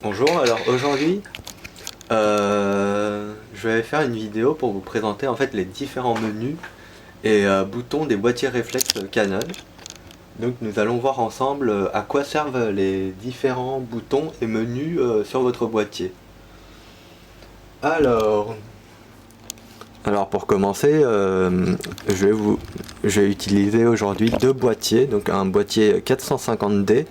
Bonjour, alors aujourd'hui je vais faire une vidéo pour vous présenter en fait les différents menus et boutons des boîtiers réflexes Canon. Donc nous allons voir ensemble à quoi servent les différents boutons et menus sur votre boîtier. Alors, pour commencer, je vais utiliser aujourd'hui deux boîtiers, donc un boîtier 450D.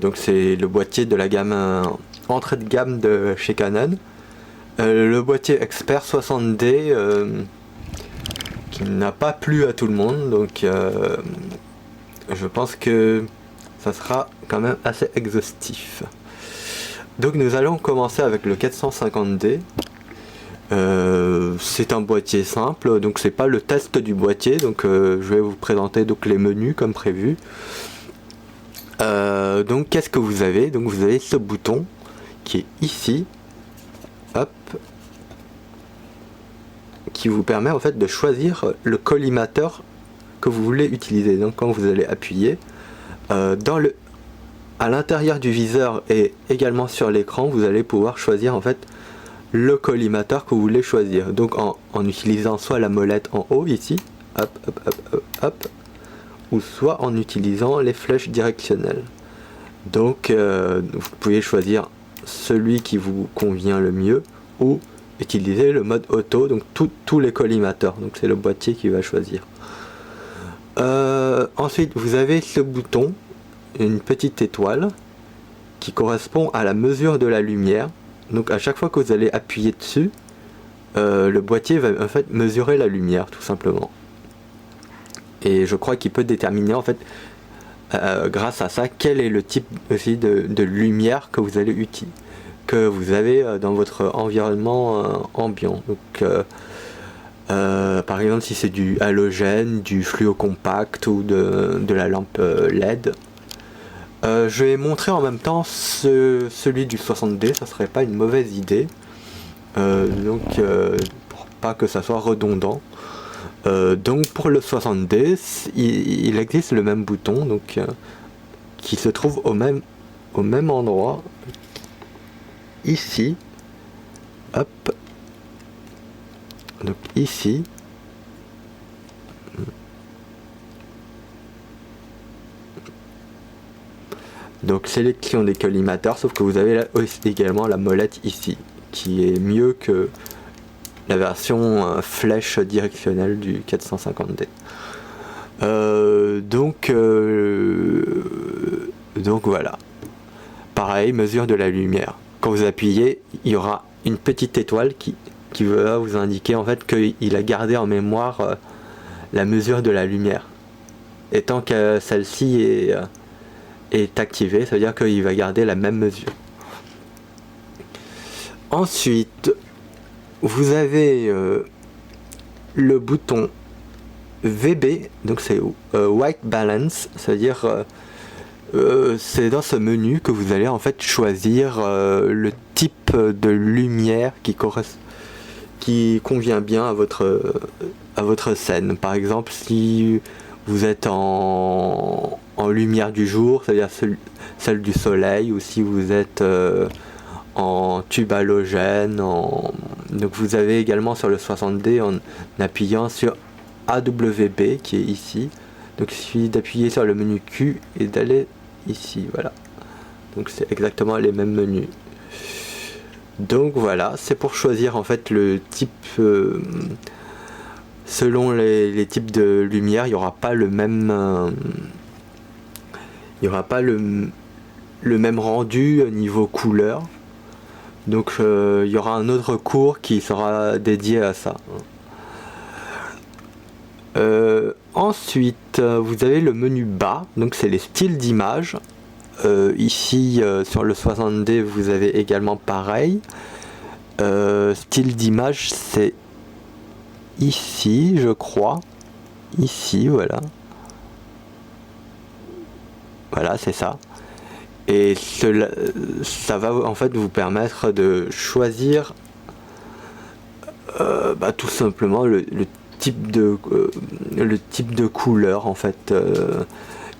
Donc c'est le boîtier de la gamme entrée de gamme de chez Canon. Le boîtier Expert 60D qui n'a pas plu à tout le monde, donc je pense que ça sera quand même assez exhaustif. Donc nous allons commencer avec le 450D. C'est un boîtier simple, donc c'est pas le test du boîtier, donc je vais vous présenter donc les menus comme prévu. Donc qu'est-ce que vous avez? Donc vous avez ce bouton qui est ici, hop, qui vous permet en fait de choisir le collimateur que vous voulez utiliser. Donc quand vous allez appuyer à l'intérieur du viseur et également sur l'écran, vous allez pouvoir choisir en fait le collimateur que vous voulez choisir. Donc en utilisant soit la molette en haut ici, hop, hop, hop, hop, hop, ou soit en utilisant les flèches directionnelles. Donc vous pouvez choisir celui qui vous convient le mieux ou utiliser le mode auto, donc tous les collimateurs, donc c'est le boîtier qui va choisir. Ensuite vous avez ce bouton, une petite étoile qui correspond à la mesure de la lumière. Donc à chaque fois que vous allez appuyer dessus, le boîtier va en fait mesurer la lumière tout simplement. Et je crois qu'il peut déterminer en fait grâce à ça quel est le type aussi de lumière que vous allez que vous avez dans votre environnement ambiant. Donc par exemple si c'est du halogène, du fluo compact ou de la lampe LED. Je vais montrer en même temps celui du 60D, ça serait pas une mauvaise idée. Pour pas que ça soit redondant. Donc pour le 60D, il existe le même bouton, donc qui se trouve au même endroit, ici, hop, donc ici, donc sélection des collimateurs, sauf que vous avez également la molette ici, qui est mieux que la version flèche directionnelle du 450D. Donc voilà. Pareil, mesure de la lumière. Quand vous appuyez, il y aura une petite étoile qui va vous indiquer en fait qu'il a gardé en mémoire la mesure de la lumière. Et tant que celle-ci est activée, ça veut dire qu'il va garder la même mesure. Ensuite, vous avez le bouton VB, donc c'est White Balance, c'est-à-dire c'est dans ce menu que vous allez en fait choisir le type de lumière qui convient bien à votre scène. Par exemple, si vous êtes en lumière du jour, c'est-à-dire celle du soleil, ou si vous êtes en tube halogène, donc vous avez également sur le 60D en appuyant sur AWB qui est ici, donc il suffit d'appuyer sur le menu Q et d'aller ici, voilà, donc c'est exactement les mêmes menus. Donc voilà, c'est pour choisir en fait le type selon les types de lumière, il n'y aura pas le même le même rendu niveau couleur. Donc il y aura un autre cours qui sera dédié à ça. Ensuite, vous avez le menu bas, donc c'est les styles d'image. Ici, sur le 60D, vous avez également pareil. Style d'image, c'est ici, je crois. Ici, voilà. Voilà, c'est ça. Et ça va en fait vous permettre de choisir tout simplement le type de couleur en fait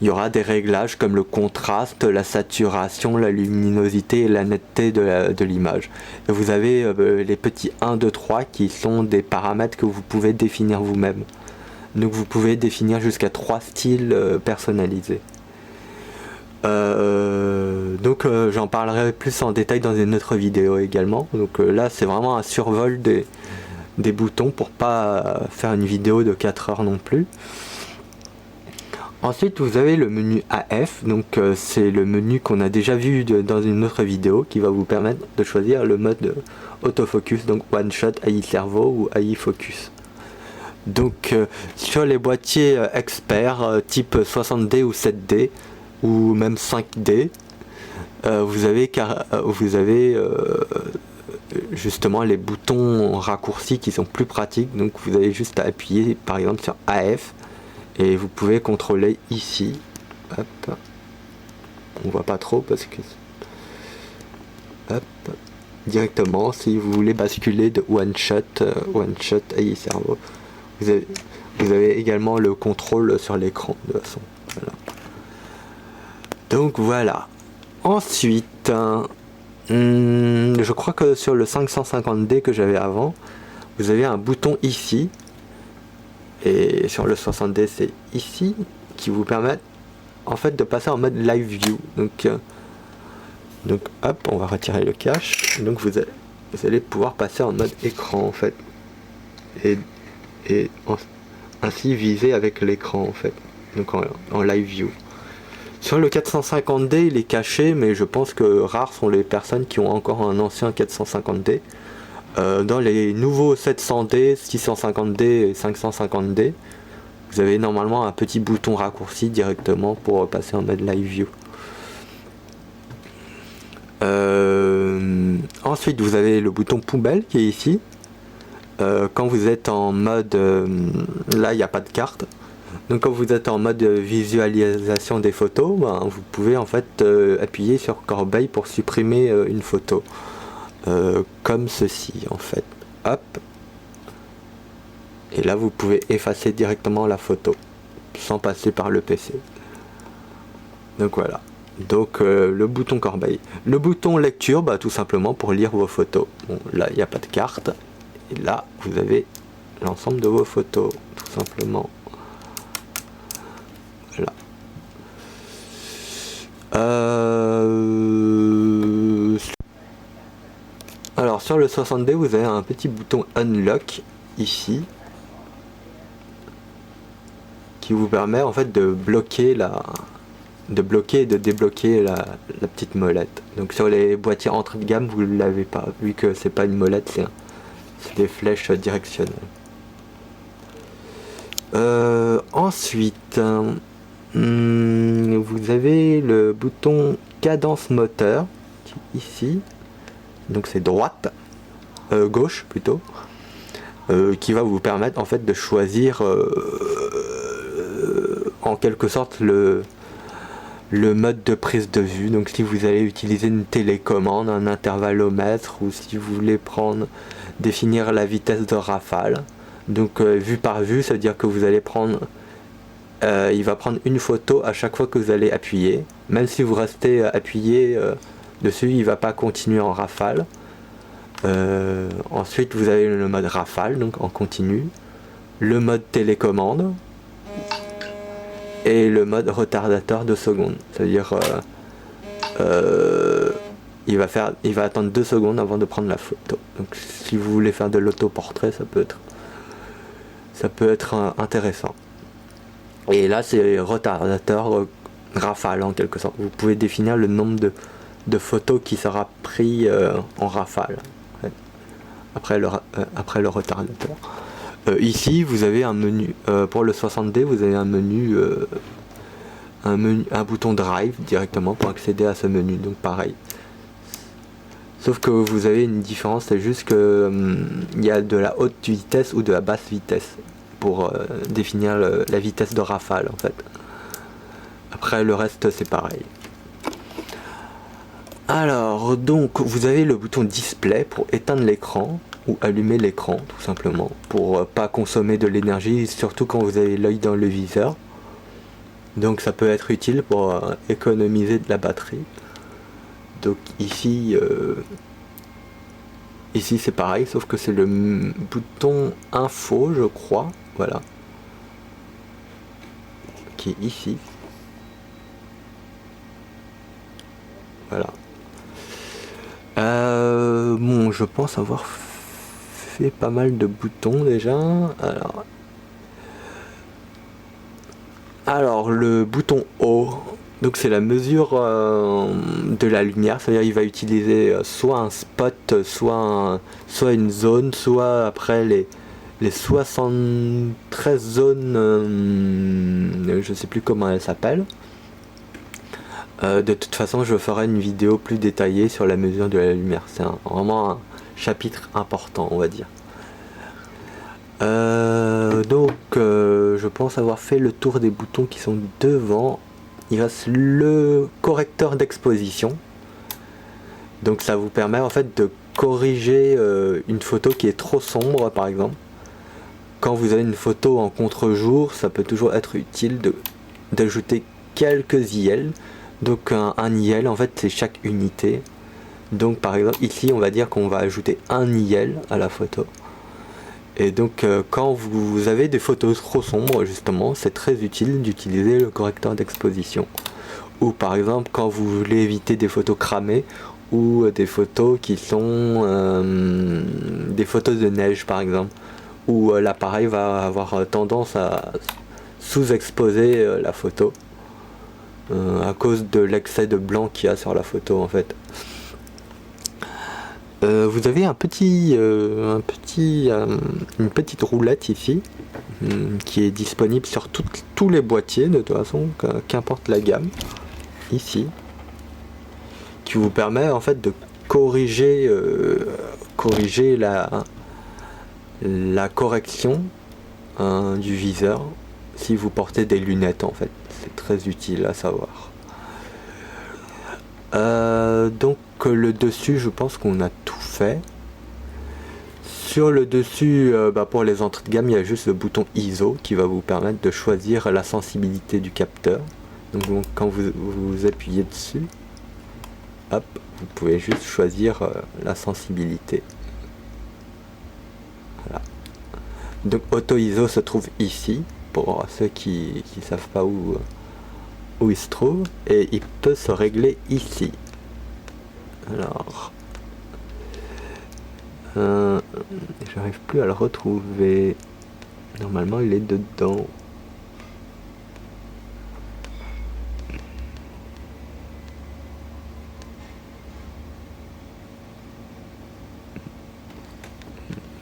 il y aura des réglages comme le contraste, la saturation, la luminosité et la netteté de l'image. Et vous avez les petits 1, 2, 3 qui sont des paramètres que vous pouvez définir vous-même. Donc vous pouvez définir jusqu'à 3 styles personnalisés. Donc j'en parlerai plus en détail dans une autre vidéo également. Donc là c'est vraiment un survol des boutons pour pas faire une vidéo de 4 heures non plus. Ensuite vous avez le menu AF, donc c'est le menu qu'on a déjà vu dans une autre vidéo qui va vous permettre de choisir le mode autofocus, donc One Shot, AI Servo ou AI Focus. Donc sur les boîtiers experts type 60D ou 7D ou même 5D, vous avez justement les boutons raccourcis qui sont plus pratiques. Donc vous avez juste à appuyer par exemple sur AF et vous pouvez contrôler ici. Hop. On voit pas trop parce que hop, directement si vous voulez basculer de One Shot AI Servo. Vous avez également le contrôle sur l'écran de toute façon. Voilà. Donc voilà. Ensuite, je crois que sur le 550D que j'avais avant, vous avez un bouton ici. Et sur le 60D c'est ici qui vous permet en fait de passer en mode live view. Donc hop, on va retirer le cache. Donc vous allez pouvoir passer en mode écran en fait. Et ainsi viser avec l'écran en fait, donc en live view. Sur le 450D il est caché, mais je pense que rares sont les personnes qui ont encore un ancien 450D. Dans les nouveaux 700D, 650D et 550D, vous avez normalement un petit bouton raccourci directement pour passer en mode live view. Ensuite vous avez le bouton poubelle qui est ici. Quand vous êtes en mode là il n'y a pas de carte, donc quand vous êtes en mode visualisation des photos, vous pouvez en fait appuyer sur corbeille pour supprimer une photo, comme ceci en fait, hop, et là vous pouvez effacer directement la photo sans passer par le PC. Donc voilà, donc le bouton corbeille. Le bouton lecture, tout simplement pour lire vos photos. Bon, là il n'y a pas de carte. Et là, vous avez l'ensemble de vos photos, tout simplement. Voilà. Alors, sur le 60D, vous avez un petit bouton Unlock, ici, qui vous permet, en fait, de bloquer et de débloquer la petite molette. Donc, sur les boîtiers entrée de gamme, vous ne l'avez pas, vu que c'est pas une molette, c'est des flèches directionnelles. Ensuite, vous avez le bouton cadence moteur qui est ici, donc c'est droite, gauche plutôt, qui va vous permettre en fait de choisir en quelque sorte le mode de prise de vue. Donc si vous allez utiliser une télécommande, un intervallomètre, ou si vous voulez définir la vitesse de rafale. Donc vue par vue, ça veut dire que vous allez prendre il va prendre une photo à chaque fois que vous allez appuyer. Même si vous restez appuyé dessus, il va pas continuer en rafale. Ensuite vous avez le mode rafale, donc en continu, le mode télécommande et le mode retardateur de seconde. C'est-à-dire il va attendre 2 secondes avant de prendre la photo. Donc si vous voulez faire de l'autoportrait, ça peut être intéressant. Et là c'est retardateur rafale en quelque sorte. Vous pouvez définir le nombre de photos qui sera pris en rafale après le retardateur. Ici vous avez un menu pour le 60D, vous avez un bouton drive directement pour accéder à ce menu, donc pareil. Sauf que vous avez une différence, c'est juste que il y a de la haute vitesse ou de la basse vitesse pour définir la vitesse de rafale en fait. Après le reste c'est pareil. Alors donc vous avez le bouton display pour éteindre l'écran ou allumer l'écran tout simplement, pour pas consommer de l'énergie, surtout quand vous avez l'œil dans le viseur. Donc ça peut être utile pour économiser de la batterie. Donc ici, ici c'est pareil, sauf que c'est le bouton info, je crois, voilà, qui est ici. Voilà. Bon, je pense avoir fait pas mal de boutons déjà. Alors le bouton O, donc c'est la mesure de la lumière, c'est-à-dire il va utiliser soit un spot, soit une zone, soit après les 73 zones, je sais plus comment elles s'appellent. De toute façon, je ferai une vidéo plus détaillée sur la mesure de la lumière. C'est vraiment un chapitre important, on va dire. Je pense avoir fait le tour des boutons qui sont devant. Il reste le correcteur d'exposition. Donc ça vous permet en fait de corriger une photo qui est trop sombre, par exemple. Quand vous avez une photo en contre-jour, ça peut toujours être utile d'ajouter quelques IL. Donc un IL, en fait, c'est chaque unité. Donc par exemple, ici, on va dire qu'on va ajouter un IL à la photo. Et donc quand vous avez des photos trop sombres, justement, c'est très utile d'utiliser le correcteur d'exposition. Ou par exemple, quand vous voulez éviter des photos cramées, ou des photos qui sont des photos de neige, par exemple, où l'appareil va avoir tendance à sous-exposer la photo. À cause de l'excès de blanc qu'il y a sur la photo en fait. Vous avez une petite roulette ici qui est disponible sur tous les boîtiers de toute façon, qu'importe la gamme, ici, qui vous permet en fait de corriger la correction du viseur si vous portez des lunettes en fait. C'est très utile à savoir. Donc le dessus, je pense qu'on a tout fait. Sur le dessus, pour les entrées de gamme, il y a juste le bouton ISO qui va vous permettre de choisir la sensibilité du capteur. Donc quand vous appuyez dessus, hop, vous pouvez juste choisir la sensibilité. Voilà. Donc Auto ISO se trouve ici, pour ceux qui ne savent pas où il se trouve, et il peut se régler ici. Alors, j'arrive plus à le retrouver. Normalement, il est dedans.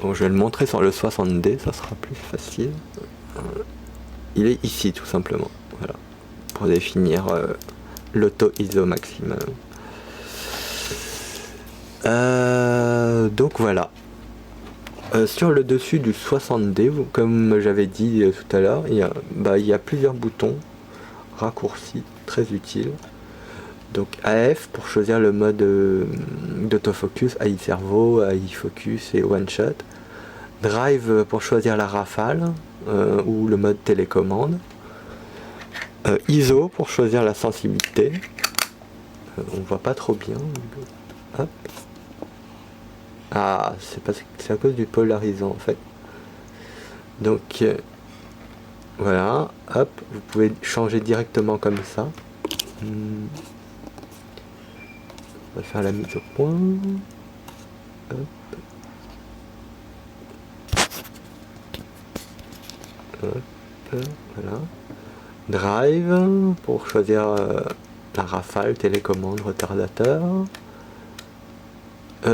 Bon, je vais le montrer sur le 60D, ça sera plus facile. Il est ici, tout simplement. Voilà, pour définir l'auto ISO maximum. Donc voilà. Sur le dessus du 60D, comme j'avais dit tout à l'heure, il y a plusieurs boutons raccourcis très utiles. Donc AF pour choisir le mode d'autofocus, AI Servo, AI Focus et One Shot. Drive pour choisir la rafale ou le mode télécommande. ISO pour choisir la sensibilité. On voit pas trop bien. Hop. Ah, c'est à cause du polarisant en fait. Donc voilà, hop, vous pouvez changer directement comme ça. On va faire la mise au point. Hop. Hop, voilà. Drive pour choisir la rafale, télécommande, retardateur.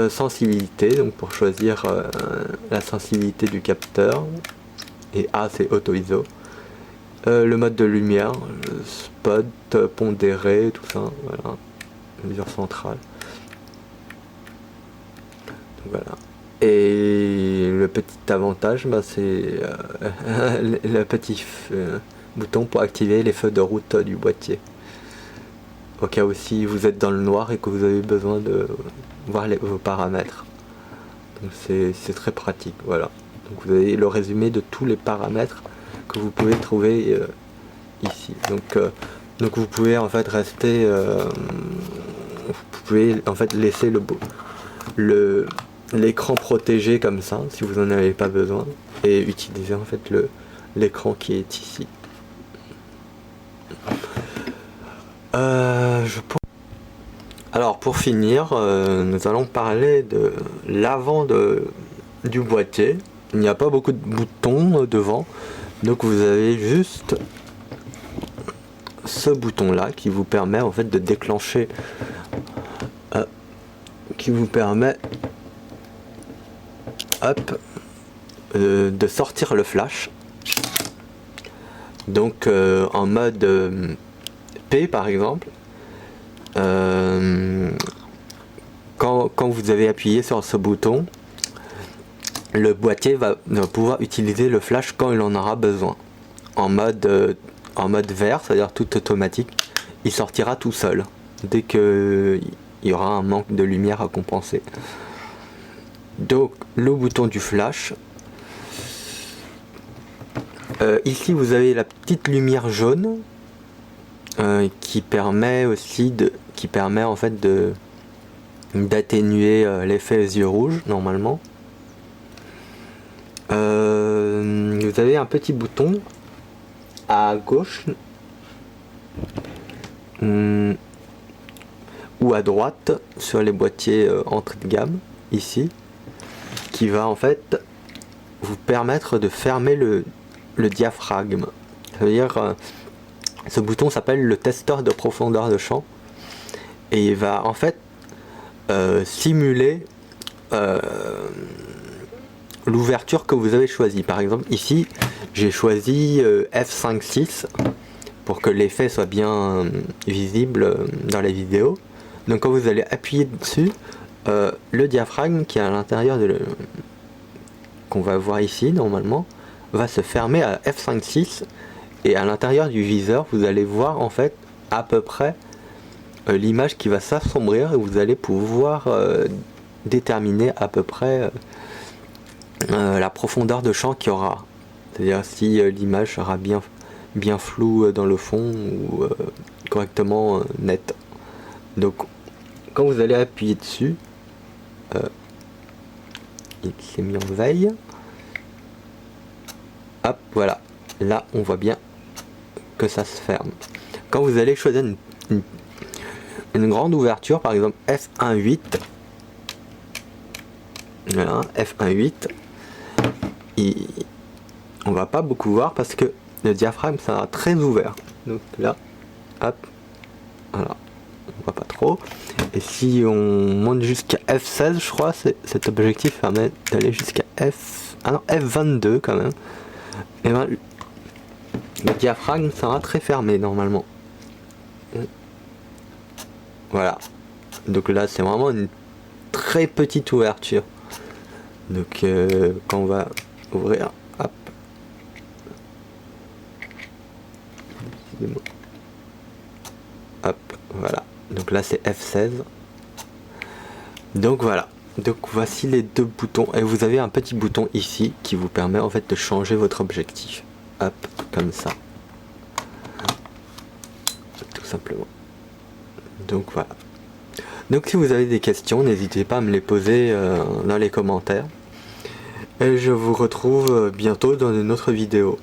Sensibilité, donc pour choisir la sensibilité du capteur, et A c'est auto ISO. Le mode de lumière, spot, pondéré, tout ça, voilà, mesure centrale. Donc, voilà. Et le petit avantage, c'est le petit bouton pour activer les feux de route du boîtier. Au cas où si vous êtes dans le noir et que vous avez besoin de voir vos paramètres. Donc c'est très pratique, voilà. Donc vous avez le résumé de tous les paramètres que vous pouvez trouver ici. Donc vous pouvez en fait rester, vous pouvez en fait laisser l'écran protégé comme ça si vous n'en avez pas besoin et utiliser en fait l'écran qui est ici. Alors pour finir, nous allons parler de l'avant du boîtier. Il n'y a pas beaucoup de boutons devant, donc vous avez juste ce bouton là qui vous permet en fait de déclencher, qui vous permet de sortir le flash. Donc en mode P par exemple, quand vous avez appuyé sur ce bouton, le boîtier va pouvoir utiliser le flash quand il en aura besoin. En mode vert, c'est-à-dire tout automatique, il sortira tout seul dès qu'il y aura un manque de lumière à compenser. Donc le bouton du flash, ici vous avez la petite lumière jaune qui permet aussi en fait d'atténuer l'effet yeux rouges normalement. Vous avez un petit bouton à gauche ou à droite sur les boîtiers entrée de gamme ici, qui va en fait vous permettre de fermer le diaphragme. Ça veut dire ce bouton s'appelle le testeur de profondeur de champ et il va en fait simuler l'ouverture que vous avez choisie. Par exemple ici j'ai choisi f5.6 pour que l'effet soit bien visible dans la vidéo. Donc quand vous allez appuyer dessus, le diaphragme qui est à l'intérieur qu'on va voir ici normalement va se fermer à f5.6 et à l'intérieur du viseur vous allez voir en fait à peu près l'image qui va s'assombrir et vous allez pouvoir déterminer à peu près la profondeur de champ qu'il y aura, c'est-à-dire si l'image sera bien floue dans le fond ou correctement nette. Donc quand vous allez appuyer dessus, il s'est mis en veille, hop, voilà, là on voit bien que ça se ferme. Quand vous allez choisir une grande ouverture, par exemple f1.8, voilà, f1.8, on va pas beaucoup voir parce que le diaphragme sera très ouvert. Donc là, hop, voilà, on voit pas trop. Et si on monte jusqu'à f16, je crois, cet objectif permet d'aller jusqu'à f22 quand même. Et ben, le diaphragme sera très fermé normalement. Voilà. Donc là, c'est vraiment une très petite ouverture. Donc quand on va ouvrir, hop. Hop, voilà. Donc là c'est F16. Donc voilà. Donc voici les deux boutons. Et vous avez un petit bouton ici qui vous permet en fait de changer votre objectif. Hop, comme ça. Tout simplement. Donc voilà. Donc si vous avez des questions, n'hésitez pas à me les poser dans les commentaires. Et je vous retrouve bientôt dans une autre vidéo.